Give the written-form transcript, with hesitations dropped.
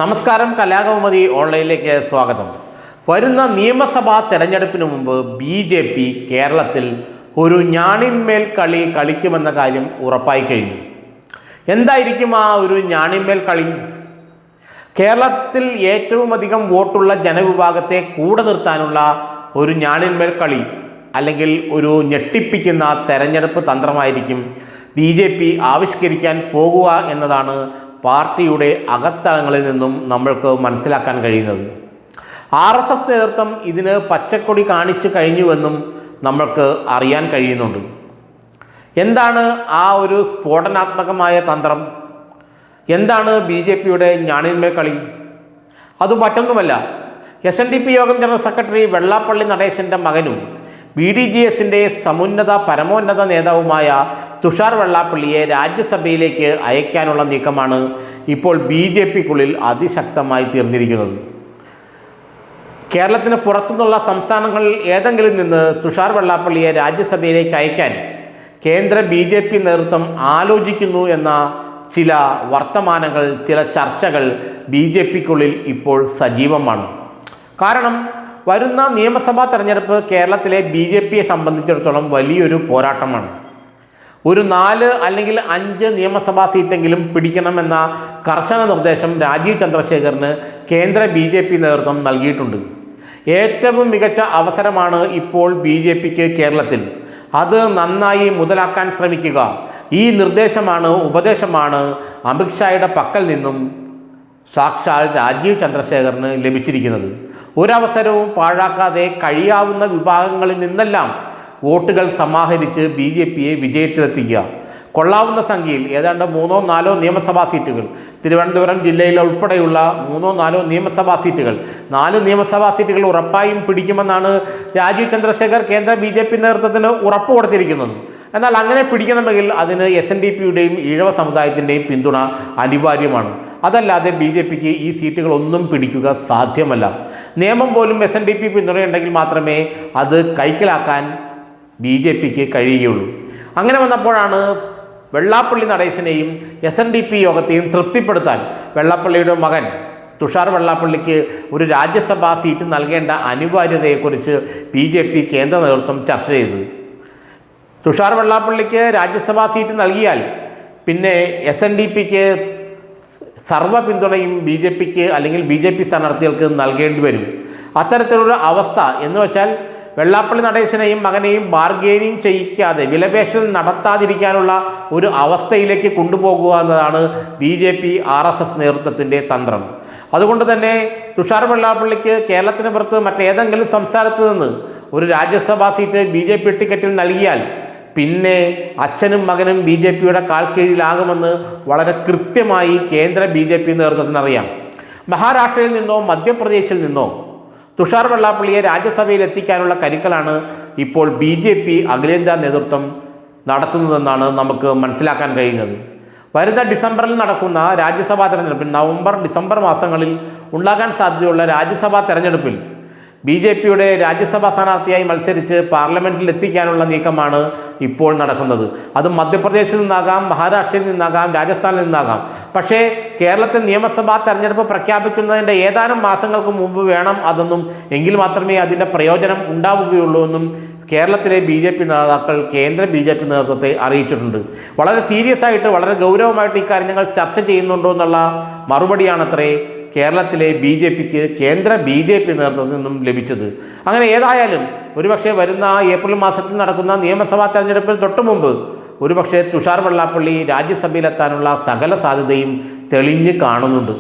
നമസ്കാരം, കലാകൗമുദി ഓൺലൈനിലേക്ക് സ്വാഗതം. വരുന്ന നിയമസഭാ തെരഞ്ഞെടുപ്പിന് മുമ്പ് BJP കേരളത്തിൽ ഒരു ഞാണിന്മേൽ കളി കളിക്കുമെന്ന കാര്യം ഉറപ്പായി കഴിഞ്ഞു. എന്തായിരിക്കും ആ ഒരു ഞാണിന്മേൽ കളി? കേരളത്തിൽ ഏറ്റവും അധികം വോട്ടുള്ള ജനവിഭാഗത്തെ കൂടെ നിർത്താനുള്ള ഒരു ഞാണിന്മേൽ കളി അല്ലെങ്കിൽ ഒരു ഞെട്ടിപ്പിക്കുന്ന തെരഞ്ഞെടുപ്പ് തന്ത്രമായിരിക്കും BJP ആവിഷ്കരിക്കാൻ പോകുക എന്നതാണ് പാർട്ടിയുടെ അകത്തളങ്ങളിൽ നിന്നും നമ്മൾക്ക് മനസ്സിലാക്കാൻ കഴിയുന്നത്. RSS നേതൃത്വം ഇതിന് പച്ചക്കൊടി കാണിച്ചു കഴിഞ്ഞുവെന്നും നമ്മൾക്ക് അറിയാൻ കഴിയുന്നുണ്ട്. എന്താണ് ആ ഒരു സ്ഫോടനാത്മകമായ തന്ത്രം? എന്താണ് BJPയുടെ ഞാണിന്മേൽ കളി? അത് മറ്റൊന്നുമല്ല, SNDP യോഗം ജനറൽ സെക്രട്ടറി വെള്ളാപ്പള്ളി നടേശൻ്റെ മകനും BDJSൻ്റെ പരമോന്നത നേതാവുമായ തുഷാർ വെള്ളാപ്പള്ളിയെ രാജ്യസഭയിലേക്ക് അയക്കാനുള്ള നീക്കമാണ് ഇപ്പോൾ BJPക്കുള്ളിൽ അതിശക്തമായി തീർന്നിരിക്കുന്നത്. കേരളത്തിന് പുറത്തുനിന്നുള്ള സംസ്ഥാനങ്ങളിൽ ഏതെങ്കിലും നിന്ന് തുഷാർ വെള്ളാപ്പള്ളിയെ രാജ്യസഭയിലേക്ക് അയക്കാൻ കേന്ദ്ര BJP നേതൃത്വം ആലോചിക്കുന്നു എന്ന ചില വർത്തമാനങ്ങൾ, ചില ചർച്ചകൾ BJPക്കുള്ളിൽ ഇപ്പോൾ സജീവമാണ്. കാരണം വരുന്ന നിയമസഭാ തെരഞ്ഞെടുപ്പ് കേരളത്തിലെ BJPയെ സംബന്ധിച്ചിടത്തോളം വലിയൊരു പോരാട്ടമാണ്. ഒരു 4 അല്ലെങ്കിൽ 5 നിയമസഭാ സീറ്റെങ്കിലും പിടിക്കണമെന്ന കർശന നിർദ്ദേശം രാജീവ് ചന്ദ്രശേഖറിന് കേന്ദ്ര BJP നേതൃത്വം നൽകിയിട്ടുണ്ട്. ഏറ്റവും മികച്ച അവസരമാണ് ഇപ്പോൾ BJPക്ക് കേരളത്തിൽ. അത് നന്നായി മുതലാക്കാൻ ശ്രമിക്കുക. ഈ ഉപദേശമാണ് അമിത്ഷായുടെ പക്കൽ നിന്നും സാക്ഷാൽ രാജീവ് ചന്ദ്രശേഖറിന് ലഭിച്ചിരിക്കുന്നത്. ഒരവസരവും പാഴാക്കാതെ കഴിയാവുന്ന വിഭാഗങ്ങളിൽ നിന്നെല്ലാം വോട്ടുകൾ സമാഹരിച്ച് BJPയെ വിജയത്തിലെത്തിക്കുക. കൊള്ളാവുന്ന സംഖ്യയിൽ ഏതാണ്ട് 3-4 നിയമസഭാ സീറ്റുകൾ, തിരുവനന്തപുരം ജില്ലയിൽ ഉൾപ്പെടെയുള്ള 3-4 നിയമസഭാ സീറ്റുകൾ, 4 നിയമസഭാ സീറ്റുകൾ ഉറപ്പായും പിടിക്കുമെന്നാണ് രാജീവ് ചന്ദ്രശേഖർ കേന്ദ്ര BJP നേതൃത്വത്തിന് ഉറപ്പ് കൊടുത്തിരിക്കുന്നത്. എന്നാൽ അങ്ങനെ പിടിക്കണമെങ്കിൽ അതിന് SNDPയുടെയും ഈഴവ സമുദായത്തിൻ്റെയും പിന്തുണ അനിവാര്യമാണ്. അതല്ലാതെ BJPക്ക് ഈ സീറ്റുകളൊന്നും പിടിക്കുക സാധ്യമല്ല. നിയമം പോലും SNDP പിന്തുണയുണ്ടെങ്കിൽ മാത്രമേ അത് കൈക്കലാക്കാൻ BJPക്ക് കഴിയുകയുള്ളൂ. അങ്ങനെ വന്നപ്പോഴാണ് വെള്ളാപ്പള്ളി നടേശനെയും SNDP യോഗത്തെയും തൃപ്തിപ്പെടുത്താൻ വെള്ളാപ്പള്ളിയുടെ മകൻ തുഷാർ വെള്ളാപ്പള്ളിക്ക് ഒരു രാജ്യസഭാ സീറ്റ് നൽകേണ്ട അനിവാര്യതയെക്കുറിച്ച് BJP കേന്ദ്ര നേതൃത്വം ചർച്ച ചെയ്തു. തുഷാർ വെള്ളാപ്പള്ളിക്ക് രാജ്യസഭാ സീറ്റ് നൽകിയാൽ പിന്നെ SNDPക്ക് സർവ്വ പിന്തുണയും BJPക്ക് അല്ലെങ്കിൽ BJP സ്ഥാനാർത്ഥികൾക്ക് നൽകേണ്ടി വരും. അത്തരത്തിലൊരു അവസ്ഥ എന്ന് വെച്ചാൽ വെള്ളാപ്പള്ളി നടേശനെയും മകനെയും ബാർഗെയിനിങ് ചെയ്യിക്കാതെ, വിലപേശൽ നടത്താതിരിക്കാനുള്ള ഒരു അവസ്ഥയിലേക്ക് കൊണ്ടുപോകുക എന്നതാണ് BJP RSS നേതൃത്വത്തിൻ്റെ തന്ത്രം. അതുകൊണ്ട് തന്നെ തുഷാർ വെള്ളാപ്പള്ളിക്ക് കേരളത്തിന് പുറത്ത് മറ്റേതെങ്കിലും സംസ്ഥാനത്ത് നിന്ന് ഒരു രാജ്യസഭാ സീറ്റ് BJP ടിക്കറ്റിൽ നൽകിയാൽ പിന്നെ അച്ഛനും മകനും BJPയുടെ കാൽ കീഴിലാകുമെന്ന് വളരെ കൃത്യമായി കേന്ദ്ര BJP നേതൃത്വത്തിനറിയാം. മഹാരാഷ്ട്രയിൽ നിന്നോ മധ്യപ്രദേശിൽ നിന്നോ തുഷാർ വെള്ളാപ്പള്ളിയെ രാജ്യസഭയിൽ എത്തിക്കാനുള്ള കരുക്കളാണ് ഇപ്പോൾ BJP അഖിലേന്ത്യാ നേതൃത്വം നടത്തുന്നതെന്നാണ് നമുക്ക് മനസ്സിലാക്കാൻ കഴിയുന്നത്. വരുന്ന ഡിസംബറിൽ നടക്കുന്ന രാജ്യസഭാ തെരഞ്ഞെടുപ്പിൽ, നവംബർ-ഡിസംബർ മാസങ്ങളിൽ ഉണ്ടാകാൻ സാധ്യതയുള്ള രാജ്യസഭാ തെരഞ്ഞെടുപ്പിൽ BJPയുടെ രാജ്യസഭാ സ്ഥാനാർത്ഥിയായി മത്സരിച്ച് പാർലമെൻറ്റിൽ എത്തിക്കാനുള്ള നീക്കമാണ് ഇപ്പോൾ നടക്കുന്നത്. അത് മധ്യപ്രദേശിൽ നിന്നാകാം, മഹാരാഷ്ട്രയിൽ നിന്നാകാം, രാജസ്ഥാനിൽ നിന്നാകാം. പക്ഷേ കേരളത്തിൽ നിയമസഭാ തെരഞ്ഞെടുപ്പ് പ്രഖ്യാപിക്കുന്നതിൻ്റെ ഏതാനും മാസങ്ങൾക്ക് മുമ്പ് വേണം അതൊന്നും, എങ്കിൽ മാത്രമേ അതിൻ്റെ പ്രയോജനം ഉണ്ടാവുകയുള്ളൂ എന്നും കേരളത്തിലെ BJP നേതാക്കൾ കേന്ദ്ര BJP നേതൃത്വത്തെ അറിയിച്ചിട്ടുണ്ട്. വളരെ സീരിയസ് ആയിട്ട്, വളരെ ഗൗരവമായിട്ട് ഇക്കാര്യം ഞങ്ങൾ ചർച്ച ചെയ്യുന്നുണ്ടോ എന്നുള്ള മറുപടിയാണത്രേ കേരളത്തിലെ BJPക്ക് കേന്ദ്ര BJP നേതൃത്വത്തിൽ നിന്നും ലഭിച്ചത്. അങ്ങനെ ഏതായാലും ഒരുപക്ഷെ വരുന്ന ഏപ്രിൽ മാസത്തിൽ നടക്കുന്ന നിയമസഭാ തെരഞ്ഞെടുപ്പിന് തൊട്ടു മുമ്പ് ഒരുപക്ഷെ തുഷാർ വെള്ളാപ്പള്ളി രാജ്യസഭയിലെത്താനുള്ള സകല സാധ്യതയും തെളിഞ്ഞ് കാണുന്നുണ്ട്.